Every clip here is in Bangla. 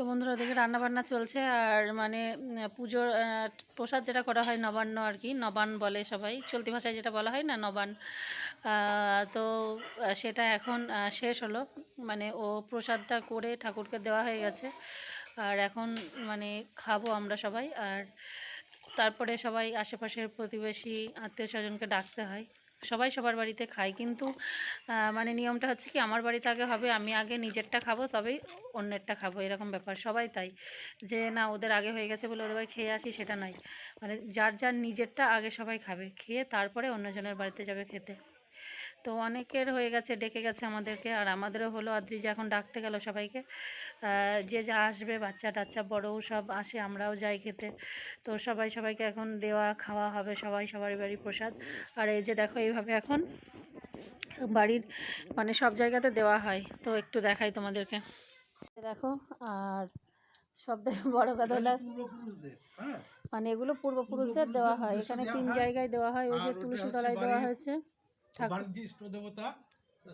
তো বন্ধুরা ওদিকে রান্নাবান্না চলছে আর মানে পুজোর প্রসাদ যেটা করা হয় নবান্ন আর কি, নবান বলে সবাই, চলতি ভাষায় যেটা বলা হয় না নবান। তো সেটা এখন শেষ হলো, মানে ও প্রসাদটা করে ঠাকুরকে দেওয়া হয়ে গেছে। আর এখন মানে খাবো আমরা সবাই। আর তারপরে সবাই আশেপাশের প্রতিবেশী আত্মীয় স্বজনকে ডাকতে হয়। সবাই সবার বাড়িতে খায়, কিন্তু মানে নিয়মটা হচ্ছে কি, আমার বাড়িতে আগে হবে, আমি আগে নিজেরটা খাবো তবেই অন্যেরটা খাবো, এরকম ব্যাপার। সবাই তাই, যে না ওদের আগে হয়ে গেছে বলে ওদের বাড়ি খেয়ে আসি, সেটা নয়। মানে যার যার নিজেরটা আগে সবাই খাবে, খেয়ে তারপরে অন্যজনের বাড়িতে যাবে খেতে। তো অনেকের হয়ে গেছে, ডেকে গেছে আমাদেরকে, আর আমাদেরও হলো। আদ্রিজা এখন ডাকতে গেল সবাইকে, যে যা আসবে, বাচ্চা টাচ্চা বড়ও সব আসে, আমরাও যাই খেতে। তো সবাই সবাইকে এখন দেওয়া খাওয়া হবে, সবাই সবার বাড়ি প্রসাদ। আর এই যে দেখো এইভাবে এখন বাড়ির মানে সব জায়গাতে দেওয়া হয়। তো একটু দেখাই তোমাদেরকে, দেখো। আর সব থেকে বড় কথা হলো মানে এগুলো পূর্বপুরুষদের দেওয়া হয়। এখানে 3 জায়গায় দেওয়া হয়। ওই যে তুলসী তলায় দেওয়া হয়েছে ঠাকুর, ইষ্ট দেবতা,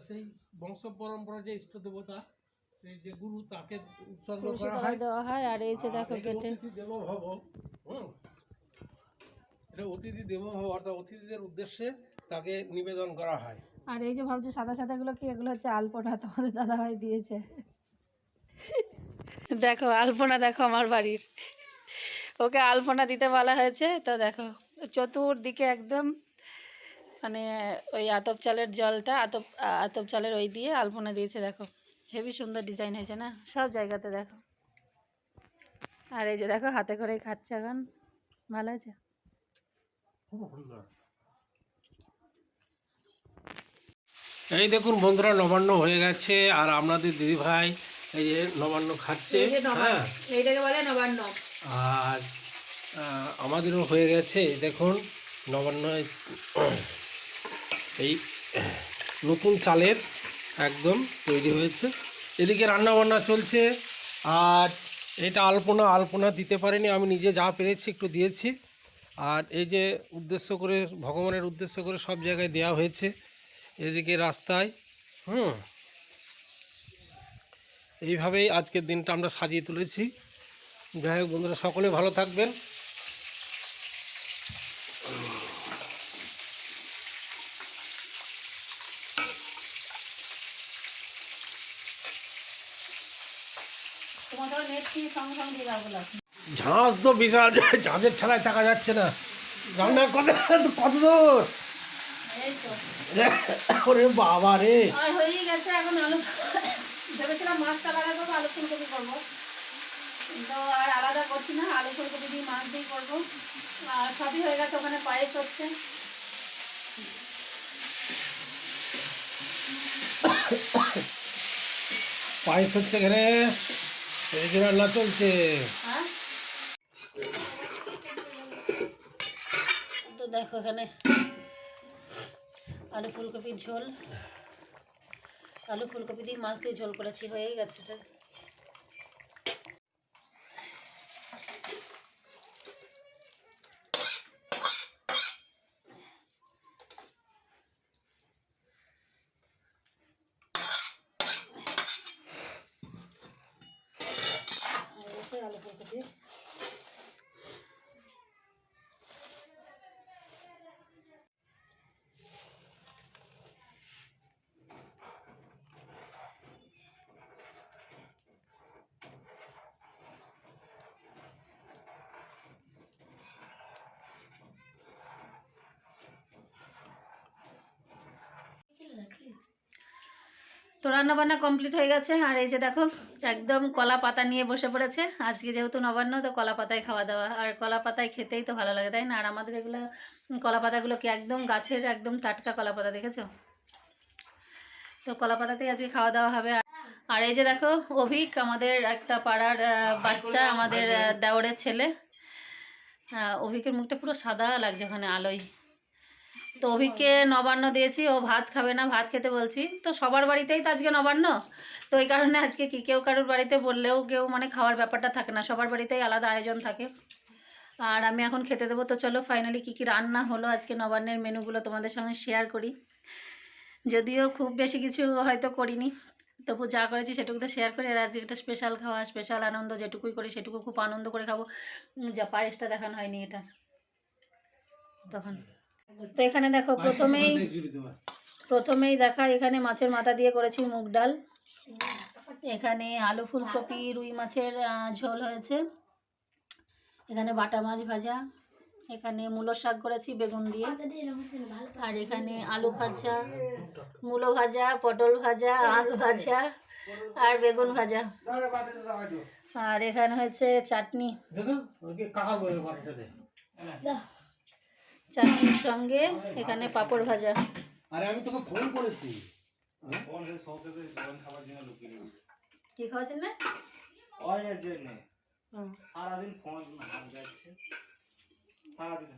সেই বংশ পরম্পরা যে ইষ্ট দেবতা, এই যে গুরু, তাকে উৎসর্গ করা হয়, দেওয়া হয়। আর এই যে দেখো কেটে অতিথি দেবো ভব। এটা অতিথি দেবো ভব, অর্থাৎ অতিথিদের উদ্দেশ্যে তাকে নিবেদন করা হয়। আর এই যে ভাবছো সাদা সাদা গুলো কি, এগুলো হচ্ছে আলপনা, তোমাদের দাদাভাই দিয়েছে। দেখো আলপনা, দেখো আমার বাড়ির, ওকে আলপনা দিতে বলা হয়েছে। তো দেখো চতুর্দিকে একদম মানে ওই আতপ চালের জলটা, আতপ চালের ওই দিয়ে আলপনা দিয়েছে। দেখো হেভি সুন্দর ডিজাইন হয়েছে না সব জায়গাতে, দেখো। আর এই যে দেখো হাতে করেই খাচ্ছে এখন, ভালো আছে। এই দেখুন বন্ধুরা, নবান্ন হয়ে গেছে আর আপনাদের দিদিভাই এই যে নবান্ন খাচ্ছে। হ্যাঁ, এইটাকে বলে নবান্ন। আর আমাদেরও হয়ে গেছে, দেখুন নবান্ন। এই নতুন চালের একদম তৈরি হয়েছে, এদিকে রান্না বান্না চলছে। আর এটা আলপনা দিতে পারিনি, আমি নিজে যা পেরেছি একটু দিয়েছি। আর এই যে উদ্দেশ্য করে, ভগবানের উদ্দেশ্য করে সব জায়গায় দেওয়া হয়েছে, এদিকে রাস্তায়। এইভাবেই আজকের দিনটা আমরা সাজিয়ে তুলেছি। যাই হোক বন্ধুরা, সকলে ভালো থাকবেন। ঝাঁজ তো বিশাল, ঝাঁঝের ঠেলায় থাকা যাচ্ছে না। রান্না কত কত দূর, ওরে বাবা রে। হয়ে গেছে, এখন আলু ভেবেছিলাম মাছটা লাগাবো, আলু ফুলকপি করবো, তো আর আলাদা করছি না, আলু ফুলকপি দিয়ে মাছ দিয়ে করবো। আর সবই হয়ে গেছে, ওখানে পায়েস হচ্ছে। পায়েস হচ্ছে এখানে, এই যে রান্না চলছে। হ্যাঁ, তো দেখো এখানে আলু ফুলকপির ঝোল, আলু ফুলকপি দিয়ে মাছ দিয়ে ঝোল করেছি, হয়েই গেছে এটা। আলু ফুলকপি তো রান্নাবান্না কমপ্লিট হয়ে গেছে। আর এই যে দেখো একদম কলা পাতা নিয়ে বসে পড়েছে। আজকে যেহেতু নবান্ন, তো কলা পাতায় খাওয়া দাওয়া। আর কলা পাতায় খেতেই তো ভালো লাগে, তাই না? আর আমাদের এগুলো কলা পাতাগুলো কি একদম গাছের একদম টাটকা কলা পাতা, দেখেছো? তো কলা পাতাতেই আজকে খাওয়া দাওয়া হবে। আর এই যে দেখো অভিক, আমাদের একটা পাড়ার বাচ্চা, আমাদের দেওরের ছেলে। অভিকের মুখটা পুরো সাদা লাগছে ওখানে আলোয়। তো অভিককে নবান্ন দিয়েছি, ও ভাত খাবে না, ভাত খেতে বলছি। তো সবার বাড়িতেই তো আজকে নবান্ন, তো এই কারণে আজকে কি কেউ কারোর বাড়িতে বললেও কেউ মানে খাওয়ার ব্যাপারটা থাকে না, সবার বাড়িতেই আলাদা আয়োজন থাকে। আর আমি এখন খেতে দেবো। তো চলো ফাইনালি কী কী রান্না হলো আজকে নবান্নের মেনুগুলো তোমাদের সঙ্গে শেয়ার করি। যদিও খুব বেশি কিছু হয়তো করিনি, তবু যা করেছি সেটুকু তো শেয়ার করি। আর আজকে একটা স্পেশাল খাওয়া, স্পেশাল আনন্দ, যেটুকুই করি সেটুকু খুব আনন্দ করে খাবো। যা পায়েসটা দেখানো হয়নি এটা তখন। তো এখানে দেখো প্রথমেই দেখা, এখানে মাছের মাথা দিয়ে করেছি মুগ ডাল, এখানে আলু ফুলকপি রুই মাছের ঝোল হয়েছে, এখানে বাটা মাছ ভাজা, এখানে মূলো শাক করেছি বেগুন দিয়ে, আর এখানে আলু ভাজা, মূলো ভাজা, পটল ভাজা, আলু ভাজা আর বেগুন ভাজা, আর এখানে হচ্ছে চাটনি, চাটনির সঙ্গে এখানে পাঁপড় ভাজা। আরে আমি তোকে ফোন করেছি কি খাওয়াছেন না সারাদিন ফোন যাচ্ছে সারাদিন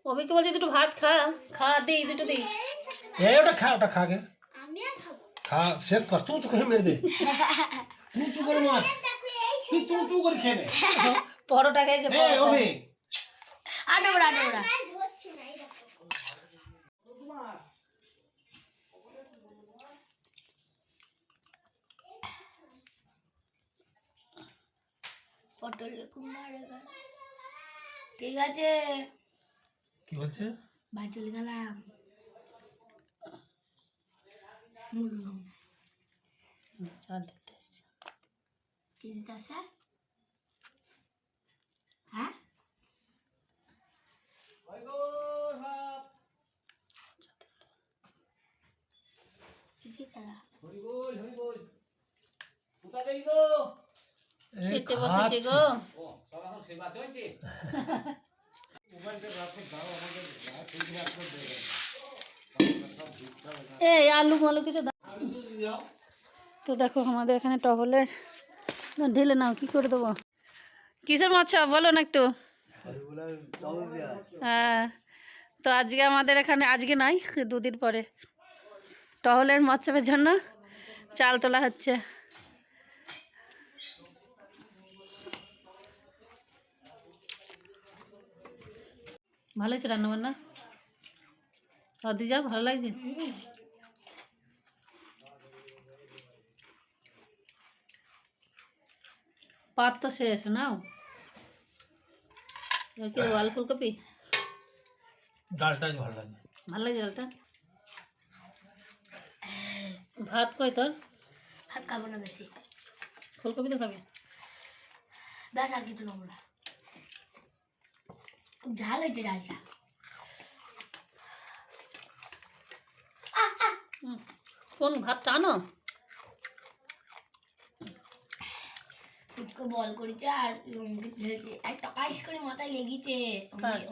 অভিকে বলছি দুটো ভাত খা, খা দিই দুটো দিই। ওটা খা গে, খা শেষ কর, চুচু করে মেরে দে, চুচু করে মার, তুই চুচু করে খেয়ে নে। পরোটা খাইছে অভি আডোড়া পটল মারেগা। ঠিক আছে, কি বলছে? বাড়ি চলে গেলাম। কি দিতে আসছে? হ্যাঁ খেতে বসেছে গো। এই আলু মালু কিছু তো দেখো আমাদের এখানে টহলের ঢেলে নাও, কি করে দেবো? কিসের মাছ বলো না একটু। হ্যাঁ, তো আজকে আমাদের এখানে, আজকে নয় দুদিন পরে টহলের মৎসবের জন্য চাল তোলা হচ্ছে। ভালো হয়েছে রান্না বান্না? দি যা ভালো লাগছে। পাত তো শেষ নাও, আলু ফুলকপি ডালটা ভালো লাগে, ভালো লাগছে ডালটা। ভাত কই তোর? ভাত খাবো না বেশি, ফুলকপি তো খাবি। ব্যাস আর কিছু নেবো না। খুব ঝাল হয়েছে ডালটা। কোন ভাত টানো? ফুচকা বল করেছে আর অঙ্কিত ফেলছে, একটা পায়েস করে মাথায় লেগেছে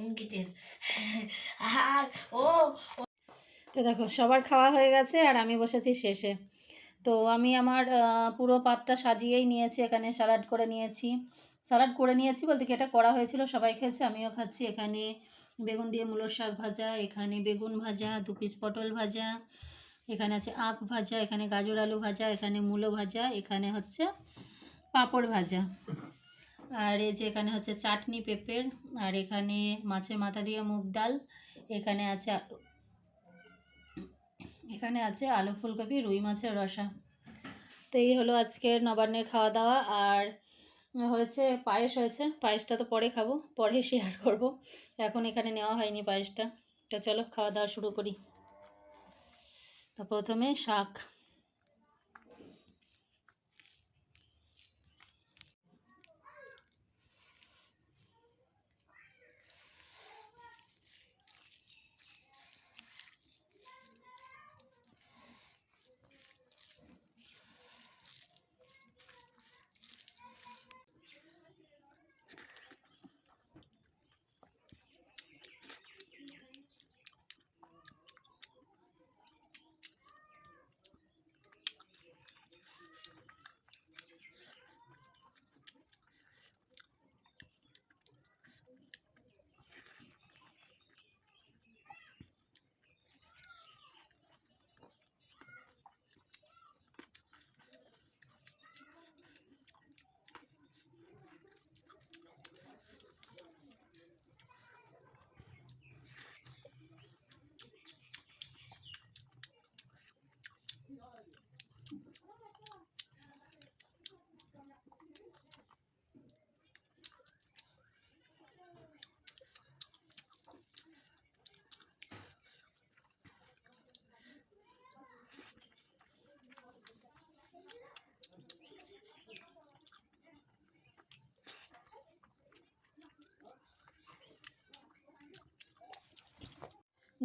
অঙ্কিতের। আর তো দেখো সবার খাওয়া হয়ে গেছে আর আমি বসেছি শেষে। তো আমি আমার পুরো পাতটা সাজিয়েই নিয়েছি, এখানে স্যালাড করে নিয়েছি বলতে কি এটা করা হয়েছিল, সবাই খেয়েছে আমিও খাচ্ছি। এখানে বেগুন দিয়ে মূলোর শাক ভাজা, এখানে বেগুন ভাজা, 2 পিস পটল ভাজা, এখানে আছে আখ ভাজা, এখানে গাজর আলু ভাজা, এখানে মূলো ভাজা, এখানে হচ্ছে পাঁপড় ভাজা, আর এই যে এখানে হচ্ছে চাটনি পেঁপের, আর এখানে মাছের মাথা দিয়ে মুগ ডাল, এখানে আছে আলু ফুলকপি রুই মাছের রসা। তো এই হলো আজকের নবান্নের খাওয়া দাওয়া। আর হয়েছে পায়েস, পায়েসটা তো পরে খাবো, পরে শেয়ার করব, এখন এখানে নেওয়া হয়নি পায়েসটা। তো চলো খাওয়া দাওয়া শুরু করি। তো প্রথমে শাক,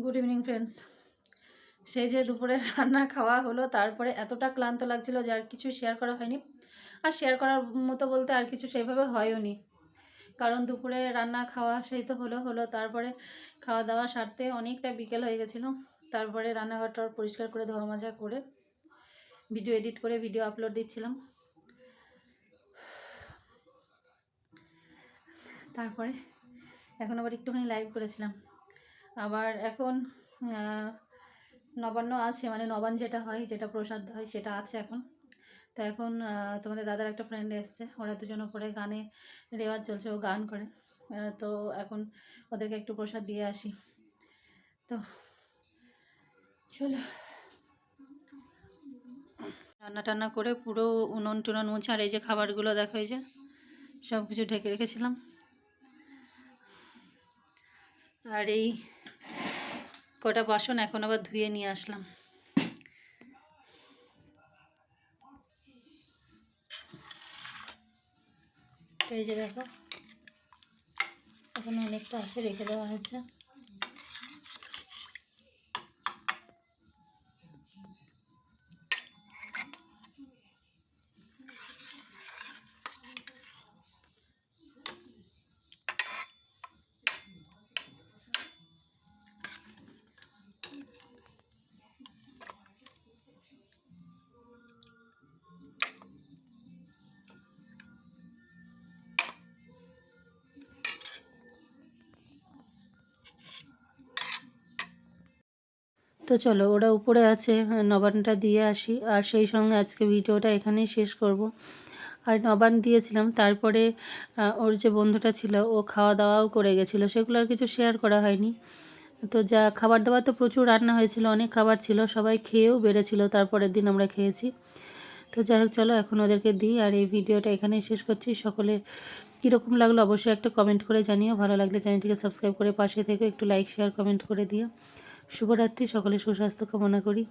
গুড ইভিনিং ফ্রেন্ডস। সেই যে দুপুরে রান্না খাওয়া হলো, তারপরে এতটা ক্লান্ত লাগছিল যে আর কিছু শেয়ার করা হয়নি। আর শেয়ার করার মতো বলতে আর কিছু সেইভাবে হয়ও নি, কারণ দুপুরে রান্না খাওয়া সেই তো হলো তারপরে খাওয়া দাওয়া সারতে অনেকটা বিকেল হয়ে গেছিলো। তারপরে রান্নাঘরটা পরিষ্কার করে ধোয়া মাজা করে ভিডিও এডিট করে ভিডিও আপলোড দিচ্ছিলাম। তারপরে এখন আবার একটুখানি লাইভ করেছিলাম। আবার এখন নবান্ন আছে, মানে নবান্ন যেটা হয়, যেটা প্রসাদ হয় সেটা আছে এখন। তো এখন তোমাদের দাদার একটা ফ্রেন্ড এসছে, ওরা দুজন উপরে গানে রেওয়াজ চলছে, ও গান করে। তো এখন ওদেরকে একটু প্রসাদ দিয়ে আসি। তো চলো, রান্না টান্না করে পুরো উনুন টুনুন মুছে, আর এই যে খাবারগুলো দেখো, এই যে সব কিছু ঢেকে রেখেছিলাম। আর এই কটা বাসন এখন আবার ধুয়ে নিয়ে আসলাম। এই যে দেখো, এখন অনেকটা আছে, রেখে দেওয়া হয়েছে। তো চলো, ওরা উপরে আছে, নবান্নটা দিয়ে আসি। আর সেই সঙ্গে আজকে ভিডিওটা এখানেই শেষ করব। আর নবান্ন দিয়েছিলাম, তারপরে ওর যে বন্ধুটা ছিল ও খাওয়া দাওয়াও করে গেছিলো, সেগুলো আর কিছু শেয়ার করা হয়নি। তো যা খাবার দাবার তো প্রচুর রান্না হয়েছিল, অনেক খাবার ছিল, সবাই খেয়েও বেড়েছিল, তারপরের দিন আমরা খেয়েছি। তো যাই হোক, চলো এখন ওদেরকে দিই। আর এই ভিডিওটা এখানেই শেষ করছি। সকলে কীরকম লাগলো অবশ্যই একটা কমেন্ট করে জানিও। ভালো লাগলে চ্যানেলটিকে সাবস্ক্রাইব করে পাশে থেকে একটু লাইক শেয়ার কমেন্ট করে দিও। শুভরাত্রি, সকলে সুস্বাস্থ্য কামনা করি।